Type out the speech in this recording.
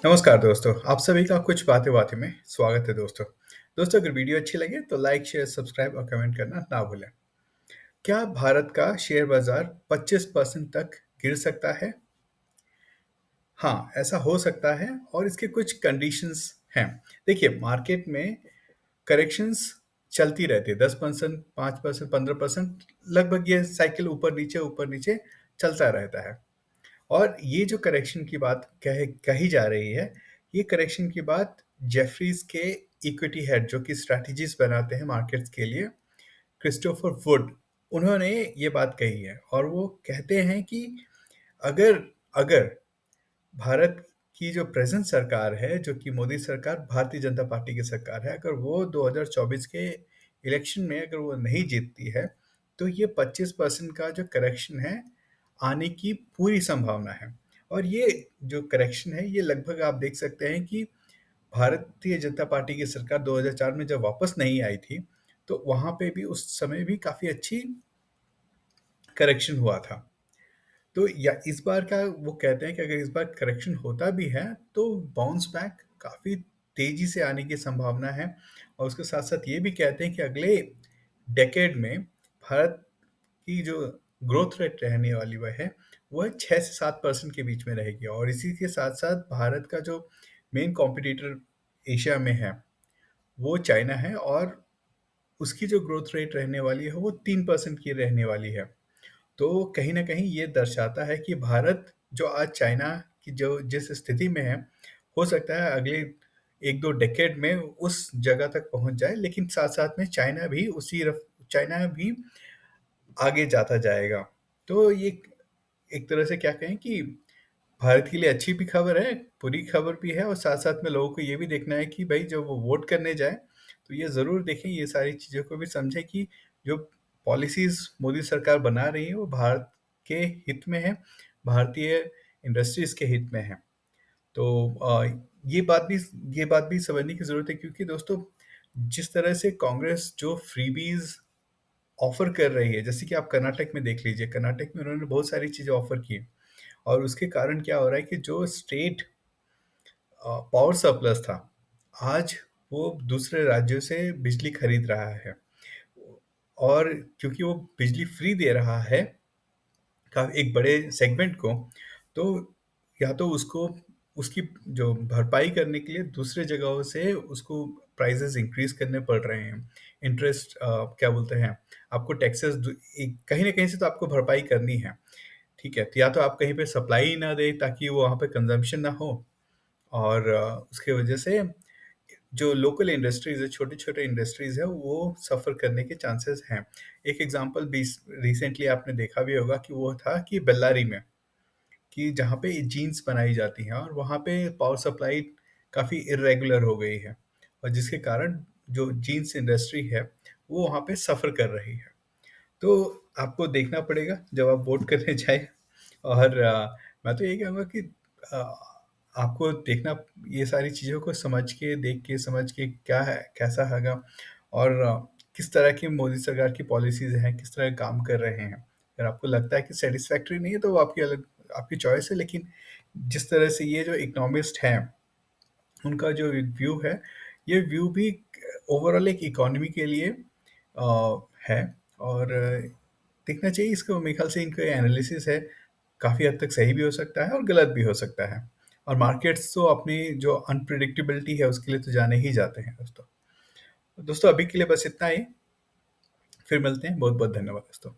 नमस्कार दोस्तों, आप सभी का कुछ बातें बातें में स्वागत है दोस्तों। दोस्तों अगर वीडियो अच्छी लगे तो लाइक, शेयर, सब्सक्राइब और कमेंट करना ना भूलें। क्या भारत का शेयर बाजार 25% तक गिर सकता है? हाँ, ऐसा हो सकता है और इसके कुछ कंडीशंस हैं। देखिए, मार्केट में करेक्शंस चलती रहती है। 10%, 5%, 15%, लगभग ये साइकिल ऊपर नीचे चलता रहता है। और ये जो करेक्शन की बात कही जा रही है, ये करेक्शन की बात जेफरीज के इक्विटी हेड जो कि स्ट्रैटेजीज बनाते हैं मार्केट्स के लिए, क्रिस्टोफर वुड, उन्होंने ये बात कही है। और वो कहते हैं कि अगर अगर भारत की जो प्रेजेंट सरकार है, जो कि मोदी सरकार भारतीय जनता पार्टी की सरकार है, अगर वो 2024 के इलेक्शन में अगर वो नहीं जीतती है, तो ये 25% का जो करेक्शन है आने की पूरी संभावना है। और ये जो करेक्शन है, ये लगभग आप देख सकते हैं कि भारतीय जनता पार्टी की सरकार 2004 में जब वापस नहीं आई थी, तो वहां पे भी उस समय भी काफी अच्छी करेक्शन हुआ था। तो या इस बार का वो कहते हैं कि अगर इस बार करेक्शन होता भी है तो बाउंस बैक काफ़ी तेजी से आने की संभावना है। और उसके साथ साथ ये भी कहते हैं कि अगले डेकेड में भारत की जो ग्रोथ रेट रहने वाली वह 6 से 7% के बीच में रहेगी। और इसी के साथ साथ भारत का जो मेन कॉम्पिटिटर एशिया में है वो चाइना है, और उसकी जो ग्रोथ रेट रहने वाली है वो 3% की रहने वाली है। तो कहीं न कहीं ये दर्शाता है कि भारत जो आज चाइना की जो जिस स्थिति में है, हो सकता है अगले 1-2 डेकेड में उस जगह तक पहुँच जाए, लेकिन साथ-साथ में चाइना भी आगे जाता जाएगा। तो ये एक तरह से क्या कहें कि भारत के लिए अच्छी भी खबर है, बुरी खबर भी है, और साथ-साथ में लोगों को ये भी देखना है कि भई जब वो वोट करने जाएँ, तो ये ज़रूर देखें, ये सारी चीज़ों को भी समझें कि जो पॉलिसीज़ मोदी सरकार बना रही है, वो भारत के हित में है, भारतीय इंडस्ट्रीज़ के हित में है। तो ये बात भी समझने की ज़रूरत है, क्योंकि दोस्तों जिस तरह से कांग्रेस जो फ्रीबीज़ ऑफ़र कर रही है, जैसे कि आप कर्नाटक में देख लीजिए, कर्नाटक में उन्होंने बहुत सारी चीज़ें ऑफ़र की। और उसके कारण क्या हो रहा है कि जो स्टेट पावर सरप्लस था, आज वो दूसरे राज्यों से बिजली खरीद रहा है। और क्योंकि वो बिजली फ्री दे रहा है का एक बड़े सेगमेंट को, तो या तो उसको उसकी जो भरपाई करने के लिए दूसरे जगहों से उसको प्राइसेस इंक्रीज करने पड़ रहे हैं। इंटरेस्ट क्या बोलते हैं, आपको टैक्सेस कहीं ना कहीं से तो आपको भरपाई करनी है। ठीक है, तो या तो आप कहीं पे सप्लाई ही ना दें ताकि वो वहाँ पे कंजम्पशन ना हो, और उसके वजह से जो लोकल इंडस्ट्रीज़ है, छोटे-छोटे इंडस्ट्रीज़ है, वो सफ़र करने के चांसेस हैं। एक एग्ज़ाम्पल बीस रिसेंटली आपने देखा भी होगा कि वो था कि बेल्लारी में, कि जहाँ पे जीन्स बनाई जाती हैं, और वहाँ पे पावर सप्लाई काफ़ी इर्रेगुलर हो गई है, और जिसके कारण जो जीन्स इंडस्ट्री है, वो वहाँ पे सफ़र कर रही है। तो आपको देखना पड़ेगा जब आप वोट करने जाएँ। और मैं तो यही कहूँगा कि अ, आपको देखना, ये सारी चीज़ों को समझ के, देख के, समझ के क्या है, कैसा होगा, और किस तरह की मोदी सरकार की पॉलिसीज़ हैं, किस तरह काम कर रहे हैं। अगर आपको लगता है कि सैटिस्फैक्टरी नहीं है तो वो आपकी चॉइस है, लेकिन जिस तरह से ये जो इकोनॉमिस्ट हैं, उनका जो व्यू है, ये व्यू भी ओवरऑल एक इकोनॉमी के लिए है। और देखना चाहिए इसको। मेरे ख्याल से इनका एनालिसिस है, काफ़ी हद तक सही भी हो सकता है और गलत भी हो सकता है। और मार्केट्स तो अपनी जो अनप्रिडिक्टेबिलिटी है उसके लिए तो जाने ही जाते हैं दोस्तों। दोस्तों अभी के लिए बस इतना ही, फिर मिलते हैं। बहुत बहुत धन्यवाद दोस्तों।